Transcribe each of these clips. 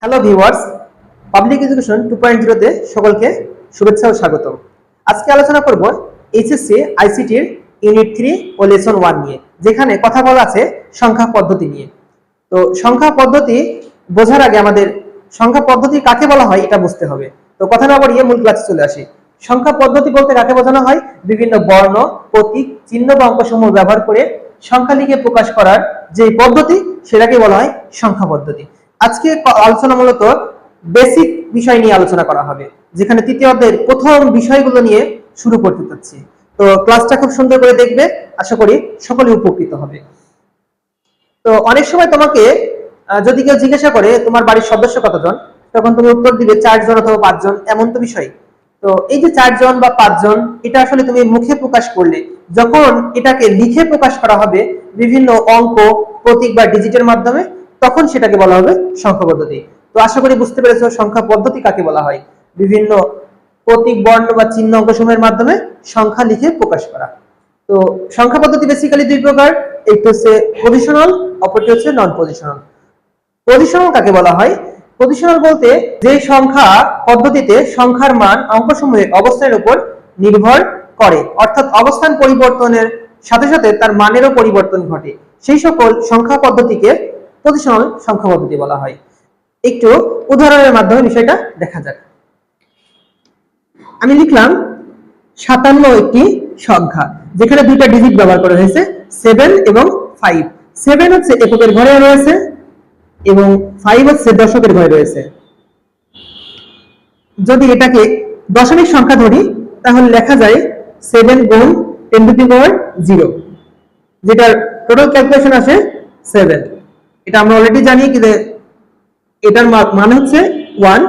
Hello viewers, public education 2.0 তে সকলকে শুভেচ্ছা ও স্বাগত। আজকে আলোচনা করব এইচএসসি আইসিটির ইউনিট 3 ও লেসন 1 নিয়ে, যেখানে কথা বলা আছে সংখ্যা পদ্ধতি নিয়ে। তো সংখ্যা পদ্ধতি বোঝার আগে আমাদের সংখ্যা পদ্ধতি কাকে বলা হয় এটা বুঝতে হবে। তো কথা না বাড়িয়ে মূল ক্লাসে চলে আসি। সংখ্যা পদ্ধতি বলতে কাকে বোঝানো হয়? বিভিন্ন বর্ণ, প্রতীক, চিহ্ন বা অঙ্কসমূহ ব্যবহার করে সংখ্যা লিখে প্রকাশ করার যে পদ্ধতি সেটাকে বলা হয় সংখ্যা পদ্ধতি। আজকে আলোচনা মূলত বেসিক বিষয় নিয়ে আলোচনা করা হবে, যেখানে তৃতীয় অধ্যায়ের প্রথম বিষয়গুলো নিয়ে শুরু করতে চাচ্ছি। তো ক্লাসটা খুব সুন্দর করে দেখবে, আশা করি সকলে উপকৃত হবে। তো অনেক সময় তোমাকে যদি কেউ জিজ্ঞাসা করে তোমার বাড়ির সদস্য কতজন, তখন তুমি উত্তর দিবে 4 জন অথবা 5 জন, এমন তো বিষয়। তো এই যে 4 জন বা 5 জন, এটা আসলে তুমি মুখে প্রকাশ করলে, যখন এটাকে লিখে প্রকাশ করা হবে বিভিন্ন অঙ্ক, প্রতীক বা ডিজিটের মাধ্যমে, তখন সেটাকে বলা হবে সংখ্যা পদ্ধতি। তো আশা করি বুঝতে পেরেছো সংখ্যা পদ্ধতি কাকে বলা হয়। বিভিন্ন প্রতীক, বর্ণ বা চিহ্ন, অঙ্কসমূহের মাধ্যমে সংখ্যা লিখে প্রকাশ করা। তো সংখ্যা পদ্ধতি বেসিক্যালি দুই প্রকার, একটি হচ্ছে পজিশনাল, অপরটি হচ্ছে নন পজিশনাল। পজিশনাল কাকে বলা হয়? পজিশনাল বলতে যে সংখ্যা পদ্ধতিতে সংখ্যার মান অঙ্কসমূহের অবস্থানের উপর নির্ভর করে, অর্থাৎ অবস্থান পরিবর্তনের সাথে সাথে তার মানেরও পরিবর্তন ঘটে, সেই সকল সংখ্যা পদ্ধতিকে পজিশনাল সংখ্যা পদ্ধতি বলা হয়। একটু উদাহরণের মাধ্যমে বিষয়টা দেখা যাক। আমি লিখলাম 57 একটি সংখ্যা, যেখানে দুইটা ডিজিট ব্যবহার করা হয়েছে, 7 এবং 5। 7 হচ্ছে এককের ঘরে রয়েছে এবং 5 হচ্ছে দশকের ঘরে রয়েছে। যদি এটাকে দশমিক সংখ্যা ধরি, তাহলে লেখা যায় 7 গুণ 10 টু দি পাওয়ার 0, যেটার টোটাল ক্যালকুলেশন আসে 7। এটা আমরা অলরেডি জানি যে এটার মান হচ্ছে 1।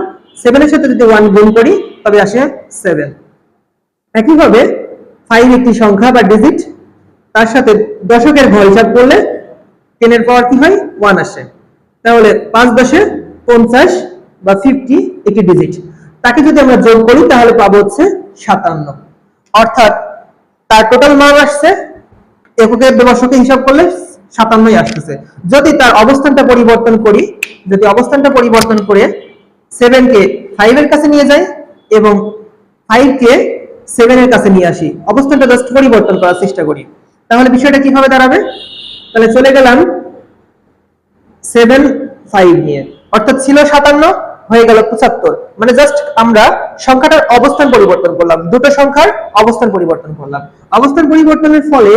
7 এর সাথে যদি 1 গুণ করি তবে আসে 7। একইভাবে 5 একটি সংখ্যা বা ডিজিট, তার সাথে দশকের ঘর হিসাব করলে 10 এর পাওয়ার কি হয়? 1 আসে। তাহলে 5 10 50 বা 50 একটি ডিজিট, তাকে যদি আমরা যোগ করি তাহলে পাবো হচ্ছে 57। অর্থাৎ তার টোটাল মান আসছে, এককের দশকে হিসাব করলে 57ই আসতেছে। যদি তার অবস্থানটা পরিবর্তন করি, যদি অবস্থানটা পরিবর্তন করে 7 কে 5 এর কাছে নিয়ে যাই এবং 5 কে 7 এর কাছে নিয়ে আসি, অবস্থানটা জাস্ট পরিবর্তন করার চেষ্টা করি, তাহলে বিষয়টা কিভাবে দাঁড়াবে? তাহলে চলে গেলাম 7 5 নিয়ে, অর্থাৎ ছিল 57 হয়ে গেল 75। মানে জাস্ট আমরা সংখ্যাটার অবস্থান পরিবর্তন করলাম, দুটো সংখ্যার অবস্থান পরিবর্তন করলাম। অবস্থান পরিবর্তনের ফলে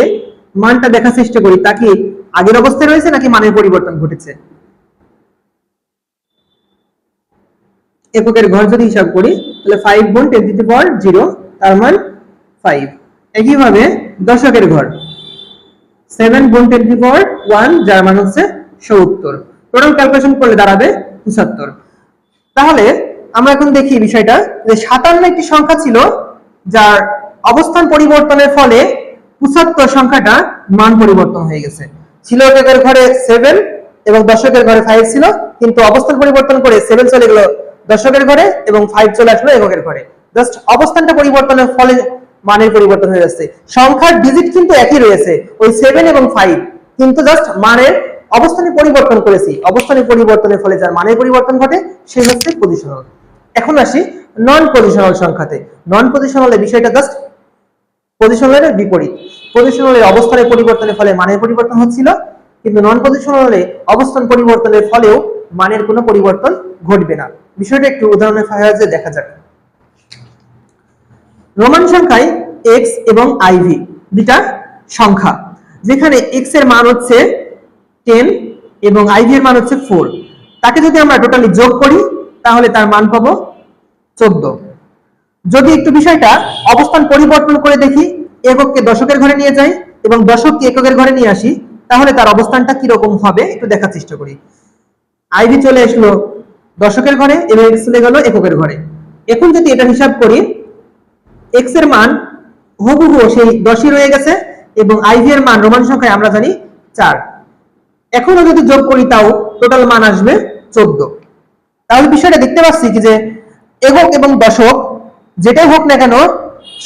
মানটা দেখার চেষ্টা করি, তা কি আগের অবস্থায় রয়েছে নাকি মানের পরিবর্তন ঘটেছে। এককের ঘর যদি হিসাব করি তাহলে 5 গুণ 10 টু দি পাওয়ার 0, তার মান 5। একইভাবে দশকের ঘর 7 গুণ 10 টু দি পাওয়ার 1, যার মান হচ্ছে 70। টোটাল ক্যালকুলেশন করলে দাঁড়াবে 75। তাহলে আমরা এখন দেখি বিষয়টা, যে 57 একটি সংখ্যা ছিল যার অবস্থান পরিবর্তনের ফলে 75 সংখ্যাটা মান পরিবর্তন হয়ে গেছে। ছিল এককের ঘরে 7 এবং দশকের ঘরে 5 ছিল, কিন্তু অবস্থান পরিবর্তন করে 7 চলে গেল দশকের ঘরে এবং 5 চলে আসলো এককের ঘরে। জাস্ট অবস্থানটা পরিবর্তনের ফলে মানের পরিবর্তন হয়ে যাচ্ছে। সংখ্যার ডিজিট কিন্তু একই রয়েছে, ওই 7 এবং 5, কিন্তু জাস্ট মানের অবস্থানে পরিবর্তন করেছি। অবস্থানে পরিবর্তনের ফলে যার মানের পরিবর্তন ঘটে সে হচ্ছে পজিশনাল। এখন আসি নন পজিশনাল সংখ্যাতে। নন পজিশনালে বিষয়টা জাস্ট পজিশনালের বিপরীত। পজিশনালের অবস্থানের পরিবর্তনের ফলে মানের পরিবর্তন হচ্ছিল, কিন্তু নন পজিশনালে অবস্থান পরিবর্তনের ফলেও মানের কোনো পরিবর্তন ঘটবে না। বিষয়টা একটু উদাহরণের সাহায্যে দেখা যাক। রোমান সংখ্যায় x এবং iv দুটা সংখ্যা, যেখানে x এর মান হচ্ছে 10 এবং iv এর মান হচ্ছে 4। তাকে যদি আমরা টোটালি যোগ করি তাহলে তার মান পাবো 14। যদি একটু বিষয়টা অবস্থান পরিবর্তন করে দেখি, একককে দশকের ঘরে নিয়ে যাই এবং দশককে এককের ঘরে নিয়ে আসি, তাহলে তার অবস্থানটা কি রকম হবে একটু দেখার চেষ্টা করি। iv চলে আসলো দশকের ঘরে এবং x চলে গেল এককের ঘরে। এখন যদি এটা হিসাব করি, x এর মান হুবহু সেই 10ই রয়ে গেছে এবং iv এর মান রোমান সংখ্যায় আমরা জানি 4। এখনো যদি যোগ করি তাও টোটাল মান আসবে 14। তাহলে বিষয়টা দেখতে পাচ্ছি কি যে একক এবং দশক যেটাই হোক না কেন,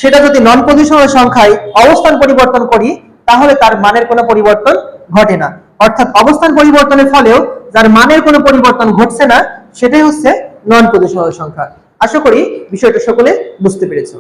সেটা যদি নন পজিশনাল সংখ্যায় অবস্থান পরিবর্তন করি তাহলে তার মানের কোনো পরিবর্তন ঘটে না। অর্থাৎ অবস্থান পরিবর্তনের ফলেও যার মানের কোনো পরিবর্তন ঘটছে না সেটাই হচ্ছে নন পজিশনাল সংখ্যা। আশা করি বিষয়টা সকলে বুঝতে পেরেছো।